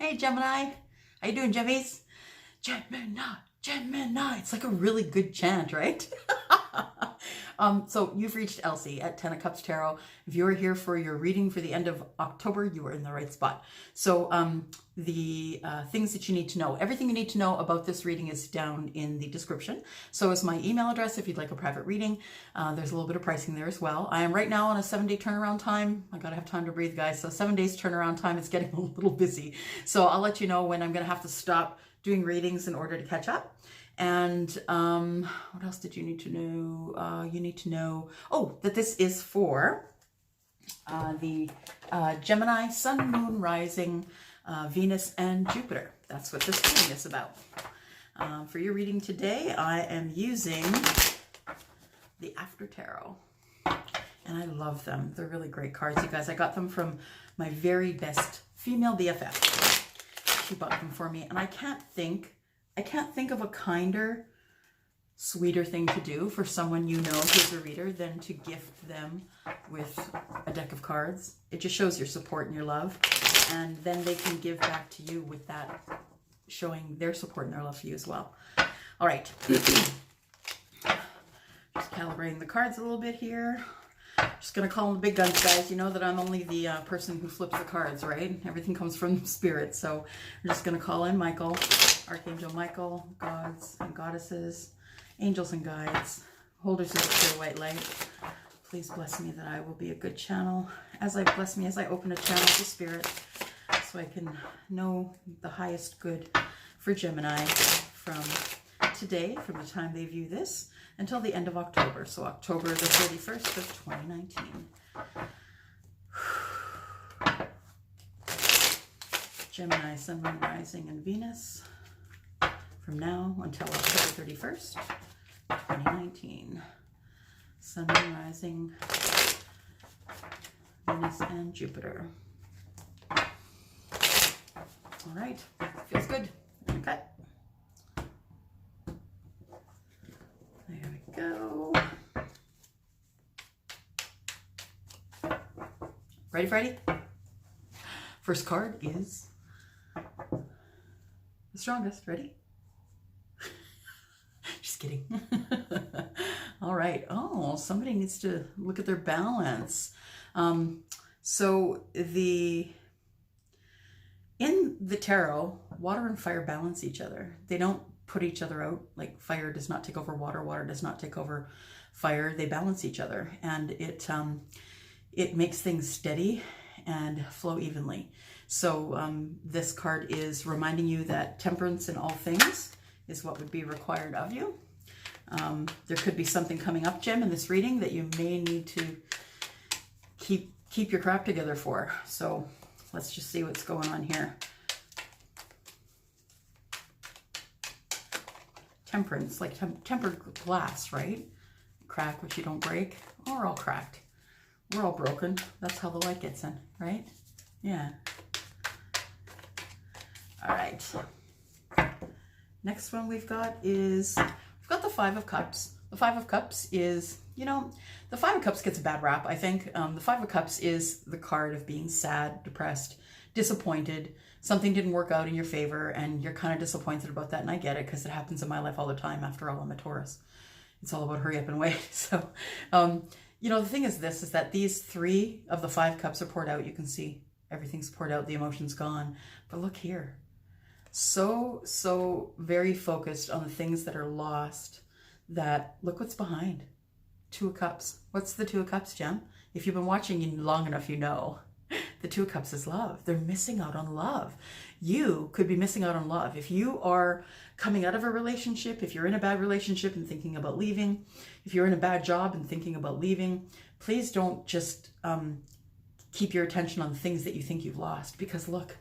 Hey Gemini, how you doing, Gemmies? Gemini, Gemini. It's like a really good chant, right? So you've reached Elsie at 10 of Cups Tarot. If you are here for your reading for the end of October, you are in the right spot. So the things that you need to know, everything you need to know about this reading is down in the description. So is my email address if you'd like a private reading. There's a little bit of pricing there as well. I am right now on a 7-day turnaround time. I gotta have time to breathe, guys. So 7 days turnaround time. It's getting a little busy. So I'll let you know when I'm gonna have to stop doing readings in order to catch up. And what else did you need to know? You need to know, that this is for the Gemini, Sun, Moon, Rising, Venus, and Jupiter. That's what this reading is about. For your reading today, I am using the After Tarot. And I love them. They're really great cards, you guys. I got them from my very best female BFF. She bought them for me, and I can't think of a kinder, sweeter thing to do for someone you know who's a reader than to gift them with a deck of cards. It just shows your support and your love, and then they can give back to you with that, showing their support and their love for you as well. All right. Just calibrating the cards a little bit here. Just gonna call them the big guns, guys. You know that I'm only the person who flips the cards, right? Everything comes from spirit. So we're just gonna call in Michael, Archangel Michael, gods and goddesses, angels and guides, holders of the pure white light. Please bless me that I will be a good channel. Bless me as I open a channel to spirit, so I can know the highest good for Gemini from today, from the time they view this, until the end of October. So October the 31st of 2019. Gemini, Sun, Moon, Rising, and Venus. From now until October 31st, 2019. Sun, Moon, Rising, Venus, and Jupiter. All right, feels good. Okay. There we go. Ready, Freddy? First card is the strongest. Ready? Just kidding. All right. Oh, somebody needs to look at their balance. So in the tarot, water and fire balance each other. They don't put each other out. Like fire does not take over water. Water does not take over fire. They balance each other, and it makes things steady and flow evenly. So this card is reminding you that temperance in all things is what would be required of you. There could be something coming up, Gem, in this reading that you may need to keep your crap together for. So let's just see what's going on here. Temperance, like tempered glass, right? Crack what you don't break. We're all cracked. We're all broken. That's how the light gets in, right? Yeah. All right. Next one we've got the Five of Cups. The Five of Cups is, the Five of Cups gets a bad rap, I think. The Five of Cups is the card of being sad, depressed, disappointed. Something didn't work out in your favor, and you're kind of disappointed about that, and I get it, because it happens in my life all the time. After all, I'm a Taurus. It's all about hurry up and wait. So, the thing is that these three of the Five Cups are poured out. You can see everything's poured out. The emotion's gone. But look here. So very focused on the things that are lost, that look what's behind. Two of Cups. What's the Two of Cups, Gem? If you've been watching long enough, you know. The Two of Cups is love. They're missing out on love. You could be missing out on love. If you are coming out of a relationship, if you're in a bad relationship and thinking about leaving, if you're in a bad job and thinking about leaving, please don't just keep your attention on the things that you think you've lost, because look,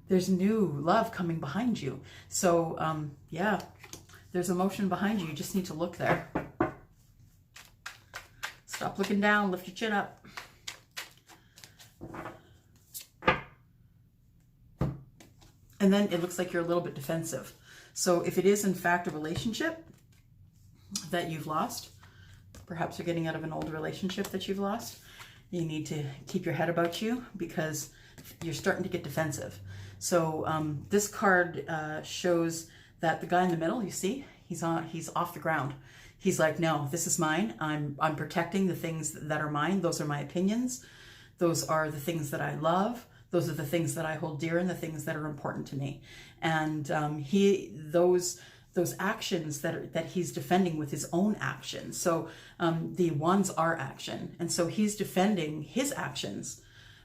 there's new love coming behind you. So yeah, there's emotion behind you. You just need to look there. Stop looking down, lift your chin up. And then it looks like you're a little bit defensive. So if it is in fact a relationship that you've lost, perhaps you're getting out of an old relationship that you've lost, you need to keep your head about you, because you're starting to get defensive. So this card shows that the guy in the middle, you see, he's off the ground. He's like, no, this is mine. I'm protecting the things that are mine. Those are my opinions. Those are the things that I love. Those are the things that I hold dear and the things that are important to me. And those actions that he's defending with his own actions. So the wands are action. And so he's defending his actions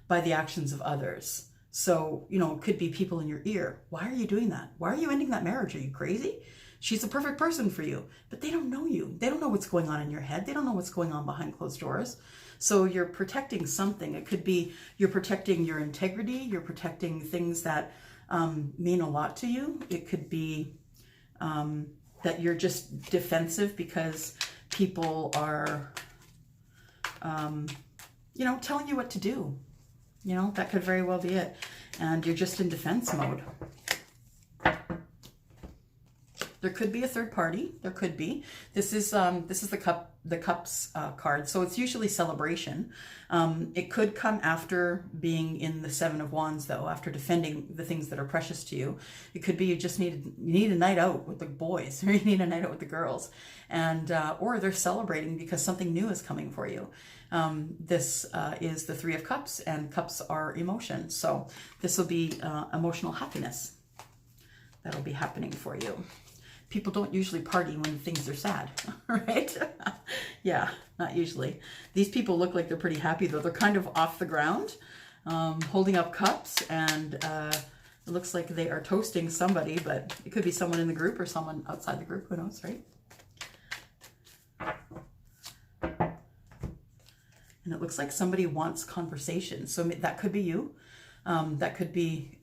by the actions of others. So, you know, it could be people in your ear. Why are you doing that? Why are you ending that marriage? Are you crazy? She's the perfect person for you. But they don't know you. They don't know what's going on in your head. They don't know what's going on behind closed doors. So you're protecting something. It could be you're protecting your integrity. You're protecting things that mean a lot to you. It could be that you're just defensive because people are, you know, telling you what to do. You know, that could very well be it. And you're just in defense mode. There could be a third party. There could be. This is the cups card. So it's usually celebration. It could come after being in the Seven of Wands, though, after defending the things that are precious to you. It could be you just need a night out with the boys, or you need a night out with the girls, and or they're celebrating because something new is coming for you. This is the Three of Cups, and cups are emotion. So this will be emotional happiness that'll be happening for you. People don't usually party when things are sad, right? Yeah, not usually. These people look like they're pretty happy, though. They're kind of off the ground, holding up cups, and it looks like they are toasting somebody, but it could be someone in the group or someone outside the group. Who knows, right? And it looks like somebody wants conversation. So that could be you. That could be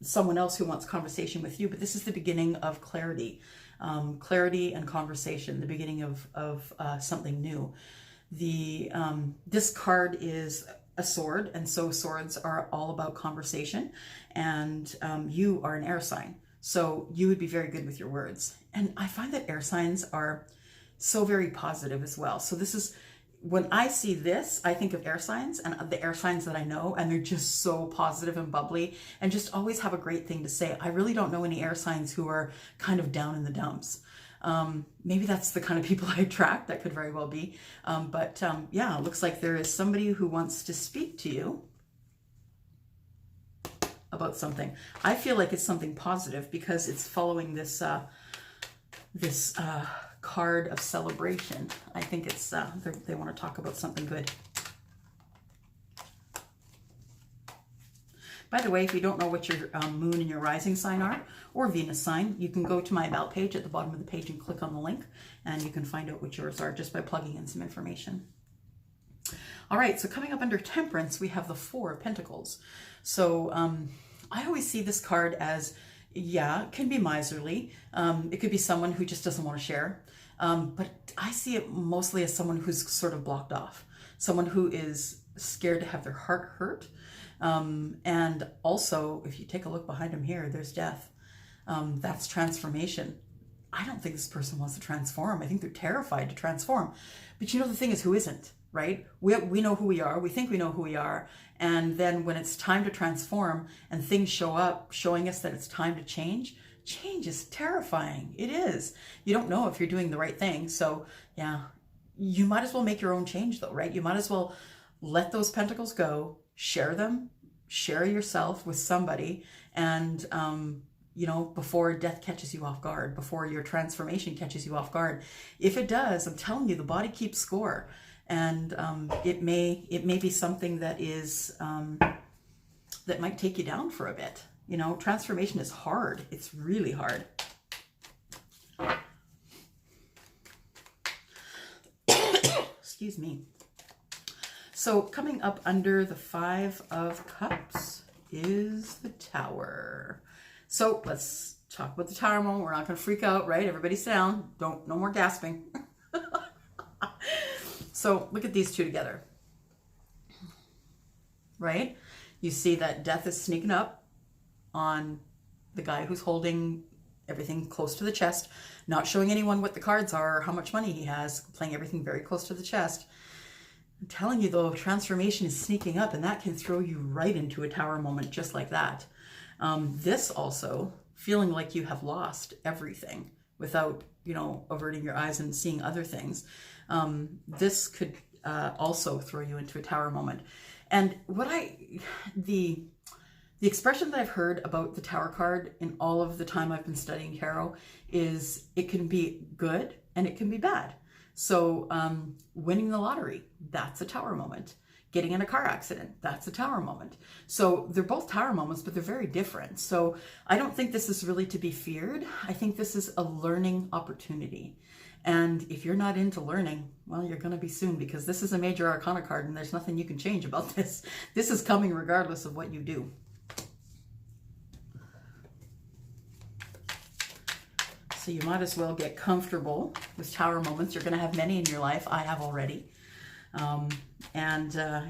someone else who wants conversation with you, but this is the beginning of clarity. Clarity and conversation, the beginning of something new. This card is a sword, and so swords are all about conversation, and you are an air sign, so you would be very good with your words. And I find that air signs are so very positive as well. So this is, when I see this, I think of air signs and the air signs that I know, and they're just so positive and bubbly and just always have a great thing to say. I really don't know any air signs who are kind of down in the dumps. Maybe that's the kind of people I attract. That could very well be. Yeah, it looks like there is somebody who wants to speak to you about something. I feel like it's something positive because it's following this card of celebration. I think it's they want to talk about something good. By the way, if you don't know what your moon and your rising sign are, or Venus sign, you can go to my about page at the bottom of the page and click on the link, and you can find out what yours are just by plugging in some information. All right, so coming up under Temperance, we have the Four of Pentacles. So I always see this card as, yeah, it can be miserly. It could be someone who just doesn't want to share. But I see it mostly as someone who's sort of blocked off. Someone who is scared to have their heart hurt. And also, if you take a look behind him here, there's death. That's transformation. I don't think this person wants to transform. I think they're terrified to transform. But you know, the thing is, who isn't, right? We know who we are. We think we know who we are. And then when it's time to transform and things show up showing us that it's time to change, change is terrifying. It is. You don't know if you're doing the right thing. So yeah, you might as well make your own change though, right? You might as well let those pentacles go, share them, share yourself with somebody, and you know, before death catches you off guard, before your transformation catches you off guard. If it does, I'm telling you, the body keeps score. And it may be something that is that might take you down for a bit. You know, transformation is hard. It's really hard. Excuse me. So coming up under the Five of Cups is the Tower. So let's talk about the Tower moment. We're not going to freak out, right? Everybody sit down. No more gasping. So look at these two together, right? You see that death is sneaking up on the guy who's holding everything close to the chest, not showing anyone what the cards are or how much money he has, playing everything very close to the chest. I'm telling you though, transformation is sneaking up, and that can throw you right into a tower moment just like that. This also, feeling like you have lost everything without, you know, averting your eyes and seeing other things. This could also throw you into a tower moment. And the expression that I've heard about the tower card in all of the time I've been studying tarot is it can be good and it can be bad. So winning the lottery, that's a tower moment. Getting in a car accident, that's a tower moment. So they're both tower moments, but they're very different. So I don't think this is really to be feared. I think this is a learning opportunity. And if you're not into learning, well, you're going to be soon, because this is a major arcana card and there's nothing you can change about this. This is coming regardless of what you do. So you might as well get comfortable with tower moments. You're going to have many in your life. I have already.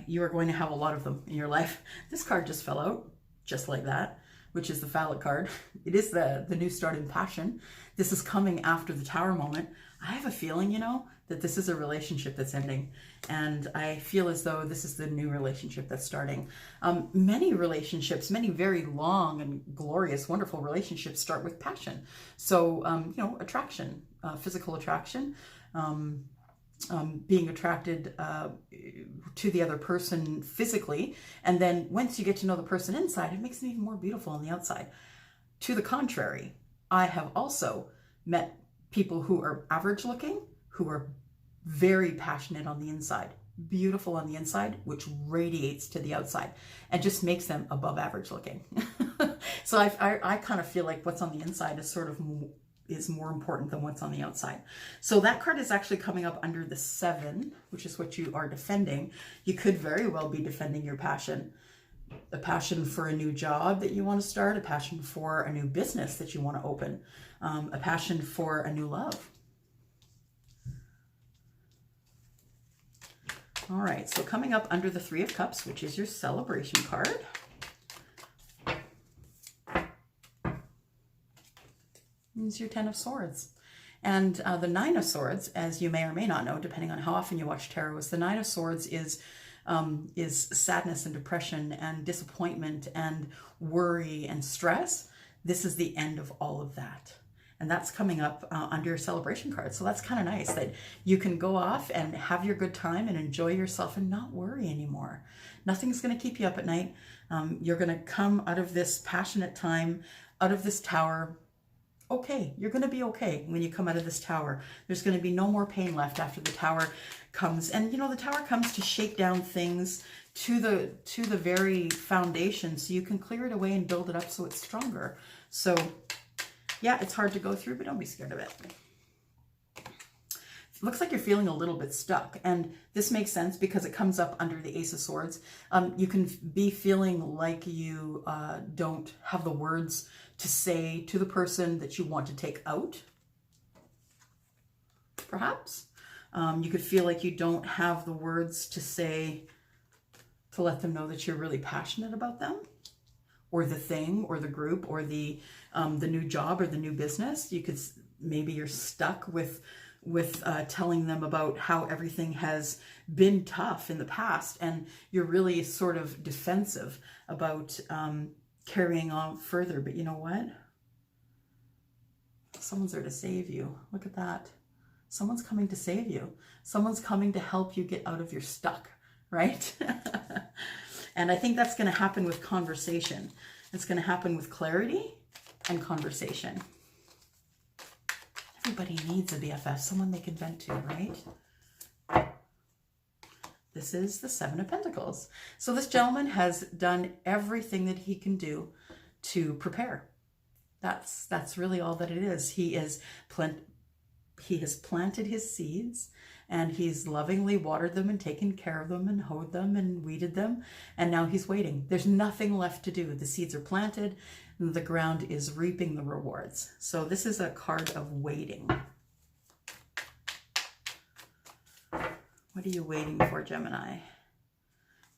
You are going to have a lot of them in your life. This card just fell out, just like that, which is the phallic card. It is the new start in passion. This is coming after the tower moment. I have a feeling, you know, that this is a relationship that's ending. And I feel as though this is the new relationship that's starting. Many relationships, many very long and glorious, wonderful relationships start with passion. So, you know, attraction, physical attraction, being attracted to the other person physically. And then once you get to know the person inside, it makes them even more beautiful on the outside. To the contrary, I have also met people who are average looking, who are very passionate on the inside, beautiful on the inside, which radiates to the outside and just makes them above average looking. So I kind of feel like what's on the inside is sort of is more important than what's on the outside. So that card is actually coming up under the 7, which is what you are defending. You could very well be defending your passion. A passion for a new job that you want to start, a passion for a new business that you want to open, a passion for a new love. All right, so coming up under the 3 of Cups, which is your celebration card. Is your 10 of Swords. And the 9 of Swords, as you may or may not know, depending on how often you watch tarot, is the 9 of Swords is sadness and depression and disappointment and worry and stress. This is the end of all of that. And that's coming up under your celebration card. So that's kind of nice that you can go off and have your good time and enjoy yourself and not worry anymore. Nothing's going to keep you up at night. You're going to come out of this passionate time, out of this tower. Okay, you're going to be okay when you come out of this tower. There's going to be no more pain left after the tower comes. And you know, the tower comes to shake down things to the very foundation so you can clear it away and build it up so it's stronger. So yeah, it's hard to go through, but don't be scared of it. It looks like you're feeling a little bit stuck, and this makes sense because it comes up under the Ace of Swords. You can be feeling like you don't have the words to say to the person that you want to take out, perhaps. You could feel like you don't have the words to say to let them know that you're really passionate about them, or the thing, or the group, or the new job, or the new business. You could, maybe you're stuck with telling them about how everything has been tough in the past, and you're really sort of defensive about carrying on further. But you know what? Someone's there to save you. Look at that. Someone's coming to save you. Someone's coming to help you get out of your stuck, right? And I think that's going to happen with conversation. It's going to happen with clarity and conversation. Everybody needs a BFF, someone they can vent to, right? This is the 7 of Pentacles. So this gentleman has done everything that he can do to prepare. That's really all that it is. He has planted his seeds, and he's lovingly watered them and taken care of them and hoed them and weeded them. And now he's waiting. There's nothing left to do. The seeds are planted and the ground is reaping the rewards. So this is a card of waiting. What are you waiting for, Gemini?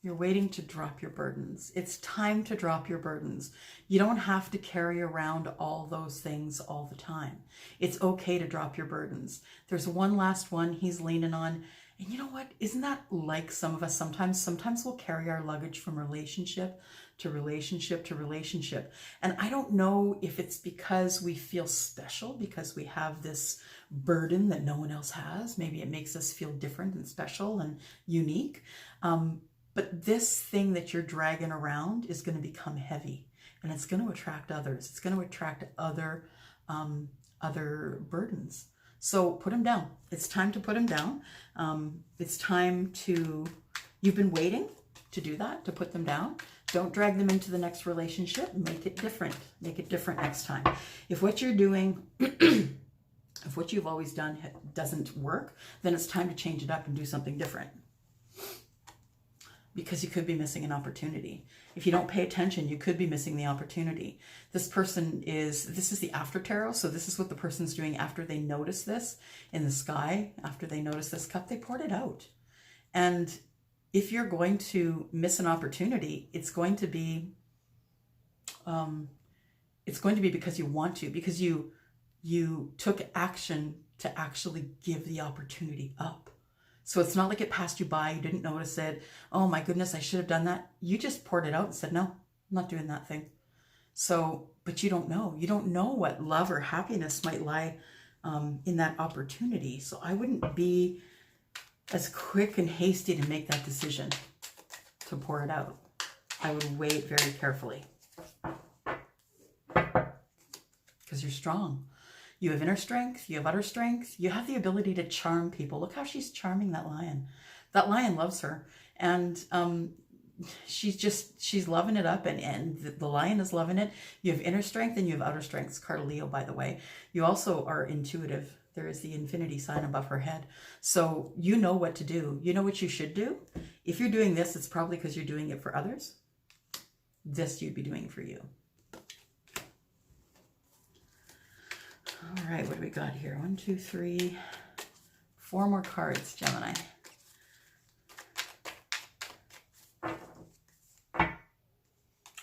You're waiting to drop your burdens. It's time to drop your burdens. You don't have to carry around all those things all the time. It's okay to drop your burdens. There's one last one he's leaning on. And you know what? Isn't that like some of us sometimes? Sometimes we'll carry our luggage from relationship to relationship to relationship. And I don't know if it's because we feel special, because we have this burden that no one else has. Maybe it makes us feel different and special and unique. But this thing that you're dragging around is going to become heavy, and it's going to attract others. It's going to attract other burdens. So put them down. It's time to put them down. It's time to, you've been waiting to do that, to put them down. Don't drag them into the next relationship. Make it different. Make it different next time. If what you're doing, if what you've always done doesn't work, then it's time to change it up and do something different. Because you could be missing an opportunity. If you don't pay attention, you could be missing the opportunity. This is the after tarot. So this is what the person's doing after they notice this in the sky, after they notice this cup, they poured it out. And if you're going to miss an opportunity, it's going to be because you want to, because you took action to actually give the opportunity up. So it's not like it passed you by, you didn't notice it. Oh my goodness, I should have done that. You just poured it out and said, no, I'm not doing that thing. So, but you don't know. You don't know what love or happiness might lie in that opportunity. So I wouldn't be as quick and hasty to make that decision to pour it out. I would wait very carefully. Because you're strong. You have inner strength, you have outer strength, you have the ability to charm people. Look how she's charming that lion. That lion loves her. And she's loving it up, and the lion is loving it. You have inner strength and you have outer strength. It's card of Leo, by the way. You also are intuitive. There is the infinity sign above her head. So you know what to do. You know what you should do. If you're doing this, it's probably because you're doing it for others. This you'd be doing for you. All right, what do we got here? 1, 2, 3, 4 more cards, Gemini.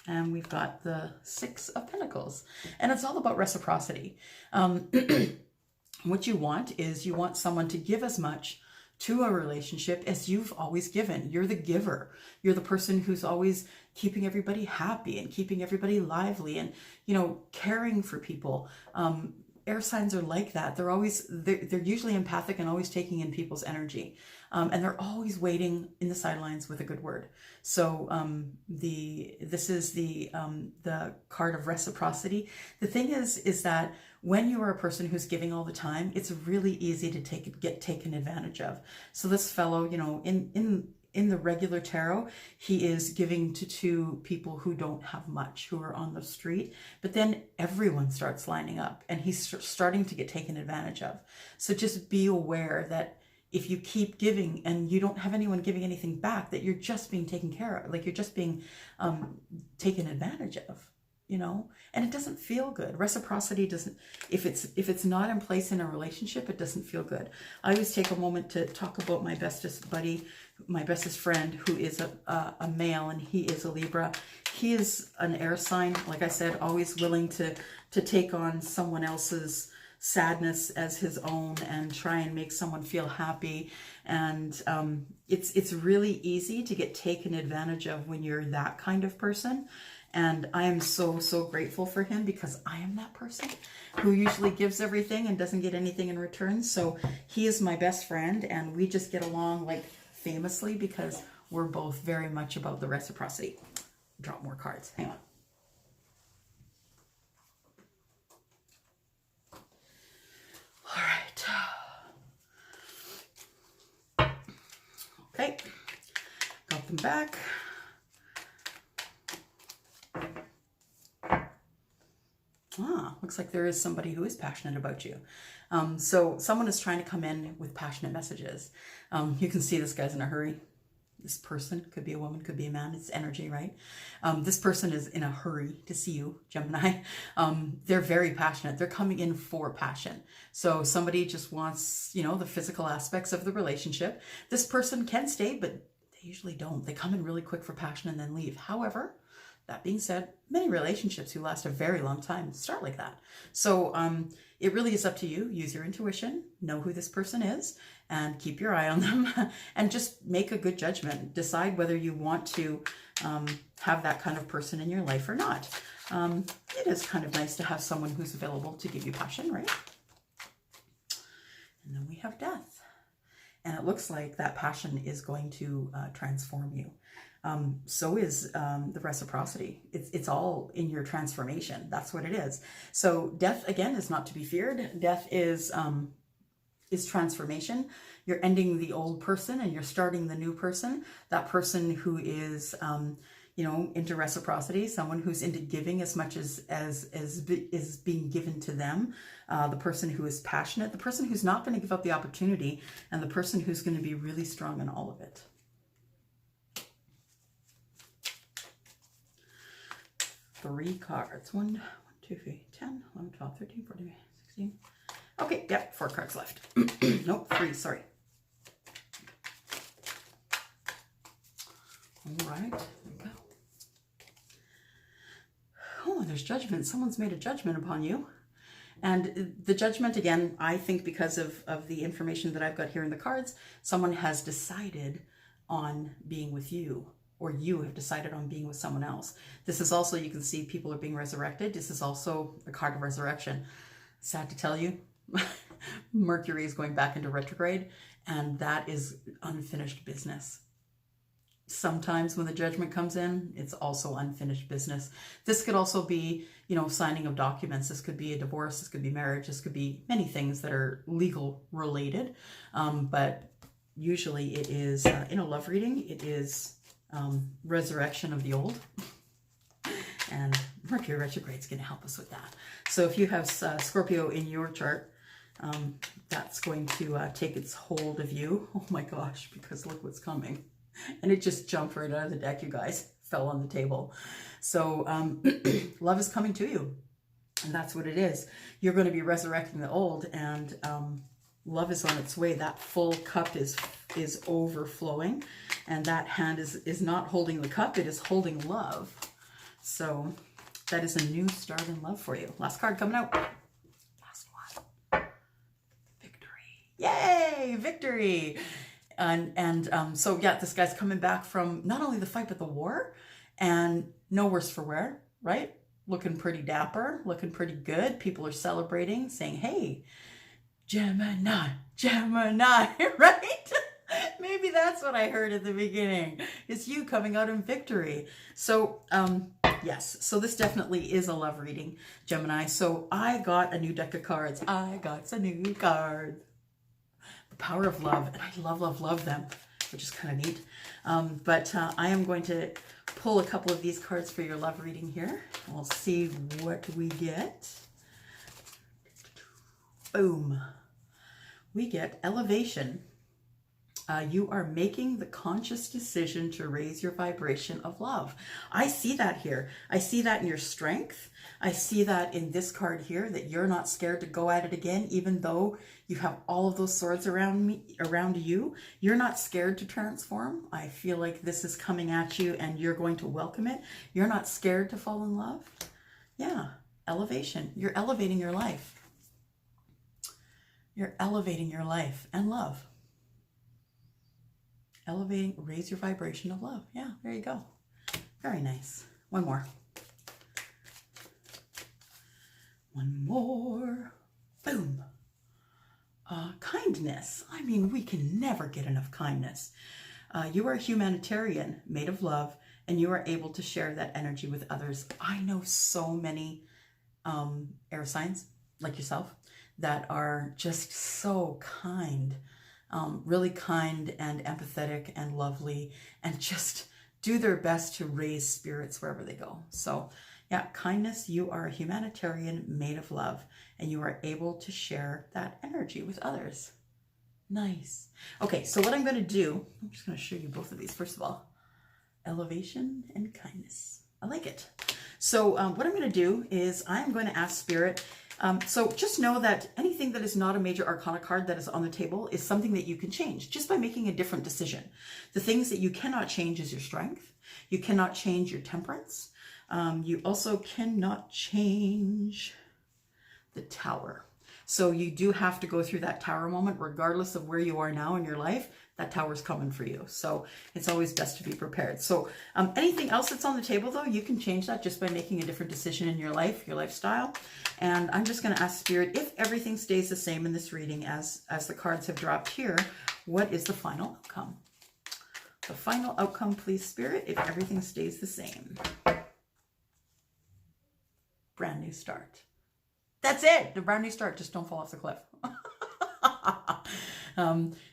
And we've got the 6 of Pentacles. And it's all about reciprocity. What you want is you want someone to give as much to a relationship as you've always given. You're the giver. You're the person who's always keeping everybody happy and keeping everybody lively and, you know, caring for people. Air signs are like that. They're usually empathic and always taking in people's energy. And they're always waiting in the sidelines with a good word. So this is the card of reciprocity. The thing is that when you are a person who's giving all the time, it's really easy to get taken advantage of. So this fellow, you know, in the regular tarot, he is giving to 2 people who don't have much, who are on the street, but then everyone starts lining up and he's starting to get taken advantage of. So just be aware that if you keep giving and you don't have anyone giving anything back, that you're just being taken care of, like you're just being taken advantage of, you know, and it doesn't feel good. Reciprocity doesn't, if it's not in place in a relationship, it doesn't feel good. I always take a moment to talk about my bestest buddy, my bestest friend, who is a male, and he is a Libra. He is an air sign, like I said, always willing to take on someone else's sadness as his own and try and make someone feel happy. And it's really easy to get taken advantage of when you're that kind of person. And I am so, so grateful for him, because I am that person who usually gives everything and doesn't get anything in return. So he is my best friend, and we just get along like famously because we're both very much about the reciprocity. Drop more cards. Hang on. All right. Okay. Got them back. Looks like there is somebody who is passionate about you. So someone is trying to come in with passionate messages. You can see this guy's in a hurry. This person, could be a woman, could be a man. It's energy, right? This person is in a hurry to see you, Gemini. They're very passionate. They're coming in for passion. So somebody just wants, you know, the physical aspects of the relationship. This person can stay, but they usually don't. They come in really quick for passion and then leave. However, That being said, many relationships who last a very long time start like that. So it really is up to you. Use your intuition, know who this person is, and keep your eye on them and just make a good judgment. Decide whether you want to have that kind of person in your life or not. It is kind of nice to have someone who's available to give you passion, right? And then we have death. And it looks like that passion is going to transform you. So is the reciprocity. It's all in your transformation. That's what it is. So death, again, is not to be feared. Death is transformation. You're ending the old person and you're starting the new person. That person who is, into reciprocity, someone who's into giving as much as is being given to them. The person who is passionate, the person who's not going to give up the opportunity, and the person who's going to be really strong in all of it. Three cards. 1, 2, 3, 10, 11, 12, 13, 14, 16. Okay, yep, 4 cards left. Nope, 3, sorry. All right, there we go. Oh, there's judgment. Someone's made a judgment upon you. And the judgment, again, I think because of the information that I've got here in the cards, someone has decided on being with you, or you have decided on being with someone else. This is also, you can see people are being resurrected. This is also a card of resurrection. Sad to tell you, Mercury is going back into retrograde, and that is unfinished business. Sometimes when the judgment comes in, it's also unfinished business. This could also be, signing of documents. This could be a divorce. This could be marriage. This could be many things that are legal related. But usually it is, in a love reading, it is resurrection of the old. And Mercury retrograde is going to help us with that. So if you have Scorpio in your chart, that's going to take its hold of you. Oh my gosh, because look what's coming. And it just jumped right out of the deck, you guys. Fell on the table. So love is coming to you. And that's what it is. You're going to be resurrecting the old, and love is on its way. That full cup is overflowing. And that hand is not holding the cup. It is holding love. So that is a new start in love for you. Last card coming out. Last one. Victory. Yay! Victory! So yeah, this guy's coming back from not only the fight, but the war, and no worse for wear, right? Looking pretty dapper, looking pretty good. People are celebrating, saying, hey, Gemini, Gemini, right? Maybe that's what I heard at the beginning. It's you coming out in victory. So, yes, so this definitely is a love reading, Gemini. So I got a new deck of cards. I got some new cards. Power of love, and I love them, which is kind of neat. But I am going to pull a couple of these cards for your love reading here. We'll see what we get. Boom. We get elevation. You are making the conscious decision to raise your vibration of love. I see that here. I see that in your strength. I see that in this card here, that you're not scared to go at it again, even though you have all of those swords around you. You're not scared to transform. I feel like this is coming at you and you're going to welcome it. You're not scared to fall in love. Yeah, elevation. You're elevating your life. You're elevating your life and love. Elevating, raise your vibration of love. Yeah, there you go. Very nice. One more. One more. Boom. Kindness. I mean, we can never get enough kindness. You are a humanitarian made of love, and you are able to share that energy with others. I know so many air signs like yourself that are just so kind. Really kind and empathetic and lovely, and just do their best to raise spirits wherever they go. So yeah, kindness, you are a humanitarian made of love, and you are able to share that energy with others. Nice. Okay, so what I'm going to do, I'm just going to show you both of these. First of all, elevation and kindness. I like it. So what I'm going to do is I'm going to ask Spirit. So just know that anything that is not a major arcana card that is on the table is something that you can change just by making a different decision. The things that you cannot change is your strength. You cannot change your temperance. You also cannot change the Tower. So you do have to go through that Tower moment, regardless of where you are now in your life. That Tower's coming for you. So it's always best to be prepared. So anything else that's on the table, though, you can change that just by making a different decision in your life, your lifestyle. And I'm just going to ask Spirit, if everything stays the same in this reading as the cards have dropped here, what is the final outcome? The final outcome, please, Spirit, if everything stays the same. Brand new start. That's it. The brand new start. Just don't fall off the cliff.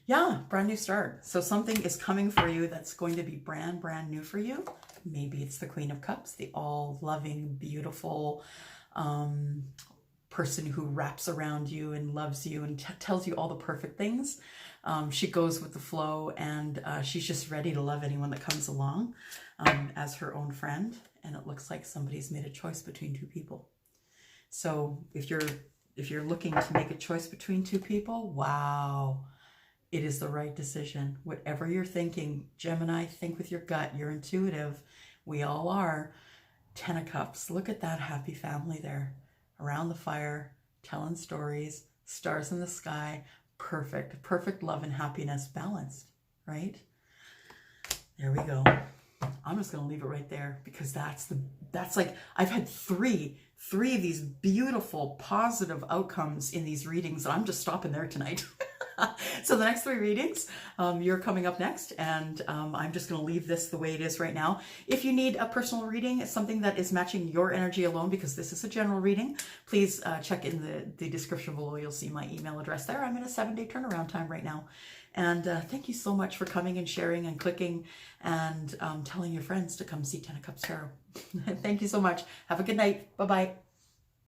Yeah, brand new start. So something is coming for you that's going to be brand new for you. Maybe it's the Queen of Cups, the all-loving, beautiful person who wraps around you and loves you and tells you all the perfect things. She goes with the flow, and she's just ready to love anyone that comes along as her own friend. And it looks like somebody's made a choice between two people. So if you're looking to make a choice between two people, wow, it is the right decision. Whatever you're thinking, Gemini, think with your gut. You're intuitive. We all are. 10 of Cups. Look at that happy family there around the fire, telling stories, stars in the sky. Perfect love and happiness, balanced, right? There we go. I'm just going to leave it right there, because that's like, I've had three of these beautiful positive outcomes in these readings, and I'm just stopping there tonight. So the next 3 readings, you're coming up next, and I'm just going to leave this the way it is right now. If you need a personal reading, something that is matching your energy alone, because this is a general reading, please check in the description below. You'll see my email address there. I'm in a 7-day turnaround time right now. And thank you so much for coming and sharing and clicking and telling your friends to come see 10 of Cups Tarot. Thank you so much. Have a good night. Bye-bye.